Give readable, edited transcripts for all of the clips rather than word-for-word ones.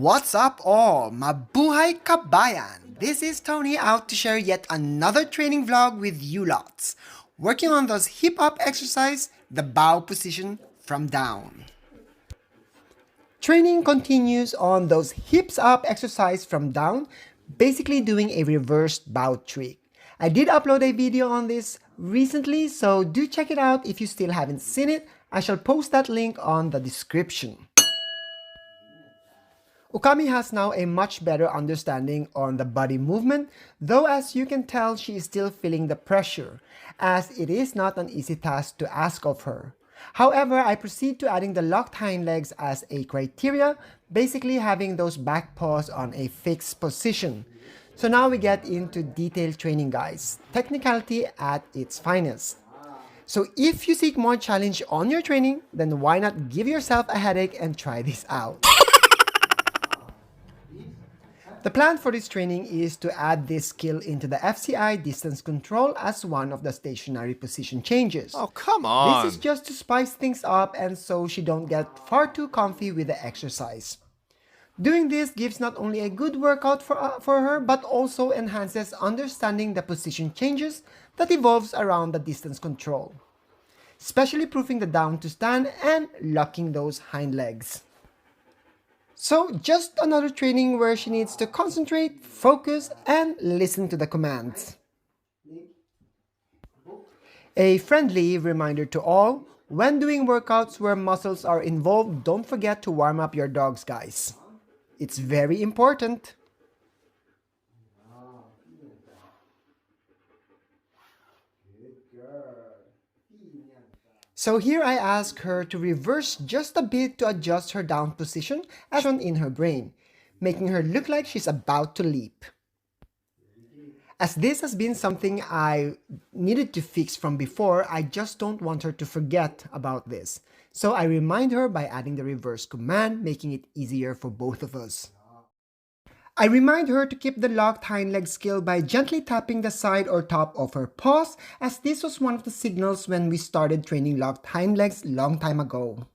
What's up all? Mabuhay kabayan! This is Tony out to share yet another training vlog with you lots. Working on those hip-hop exercise, the bow position from down. Training continues on those hips up exercise from down, basically doing a reversed bow trick. I did upload a video on this recently, so do check it out if you still haven't seen it. I shall post that link on the description. Okami has now a much better understanding on the body movement, though as you can tell she is still feeling the pressure, as it is not an easy task to ask of her. However, I proceed to adding the locked hind legs as a criteria, basically having those back paws on a fixed position. So now we get into detailed training guys, technicality at its finest. So if you seek more challenge on your training, then why not give yourself a headache and try this out. The plan for this training is to add this skill into the FCI distance control as one of the stationary position changes. Oh, come on! This is just to spice things up and so she don't get far too comfy with the exercise. Doing this gives not only a good workout for her, but also enhances understanding the position changes that evolves around the distance control, especially proofing the down to stand and locking those hind legs. So just another training where she needs to concentrate, focus, and listen to the commands. A friendly reminder to all, when doing workouts where muscles are involved, don't forget to warm up your dogs, guys. It's very important. So here I ask her to reverse just a bit to adjust her down position as shown in her brain, making her look like she's about to leap. As this has been something I needed to fix from before, I just don't want her to forget about this. So I remind her by adding the reverse command, making it easier for both of us. I remind her to keep the locked hind leg skill by gently tapping the side or top of her paws, as this was one of the signals when we started training locked hind legs long time ago.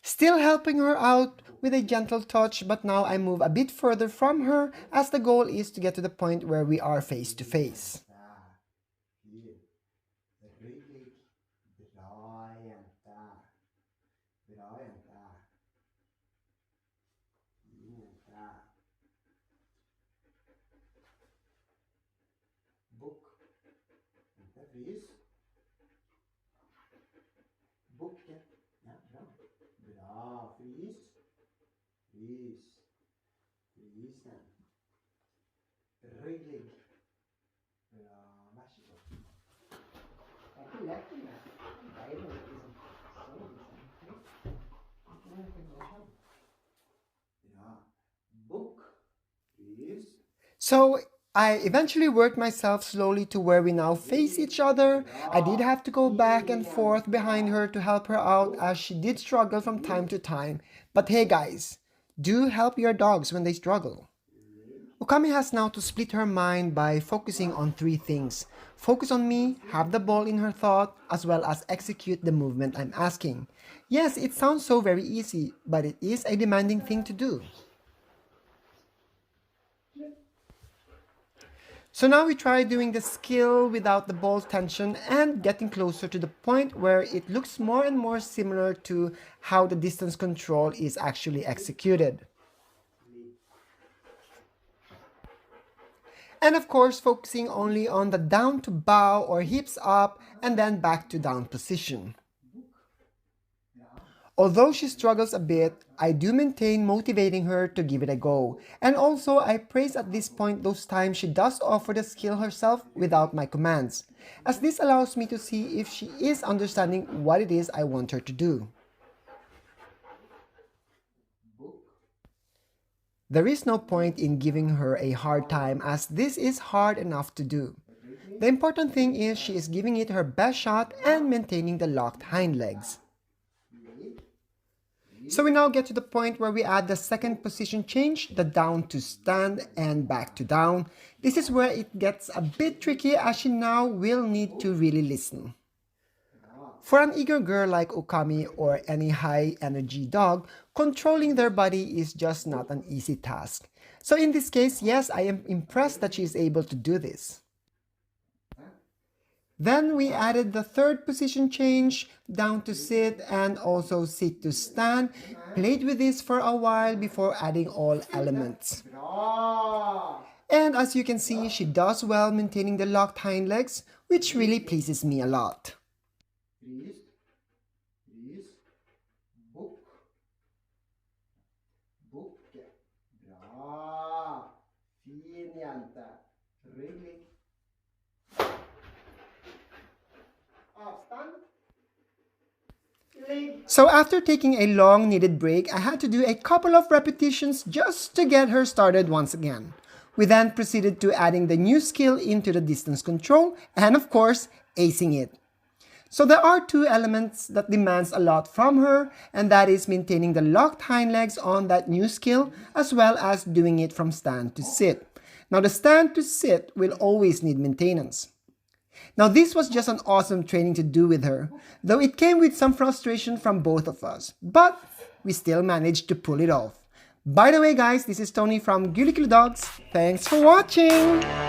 Still helping her out with a gentle touch, but now I move a bit further from her as the goal is to get to the point where we are face to face. So I eventually worked myself slowly to where we now face each other. I did have to go back and forth behind her to help her out as she did struggle from time to time. But hey guys, do help your dogs when they struggle. Okami has now to split her mind by focusing on three things. Focus on me, have the ball in her thought, as well as execute the movement I'm asking. Yes, it sounds so very easy, but it is a demanding thing to do. So now we try doing the skill without the ball tension and getting closer to the point where it looks more and more similar to how the distance control is actually executed. And of course, focusing only on the down to bow or hips up and then back to down position. Although she struggles a bit, I do maintain motivating her to give it a go. And also, I praise at this point those times she does offer the skill herself without my commands, as this allows me to see if she is understanding what it is I want her to do. There is no point in giving her a hard time as this is hard enough to do. The important thing is she is giving it her best shot and maintaining the locked hind legs. So we now get to the point where we add the second position change, the down to stand and back to down. This is where it gets a bit tricky as she now will need to really listen. For an eager girl like Okami or any high-energy dog, controlling their body is just not an easy task. So in this case, yes, I am impressed that she is able to do this. Then we added the third position change, down to sit and also sit to stand. Played with this for a while before adding all elements. And as you can see, she does well maintaining the locked hind legs, which really pleases me a lot. So after taking a long needed break, I had to do a couple of repetitions just to get her started once again. We then proceeded to adding the new skill into the distance control and of course, acing it. So there are two elements that demands a lot from her, and that is maintaining the locked hind legs on that new skill as well as doing it from stand to sit. Now the stand to sit will always need maintenance. Now this was just an awesome training to do with her, though it came with some frustration from both of us, but we still managed to pull it off. By the way guys, this is Tony from Gulicula Dogs. Thanks for watching!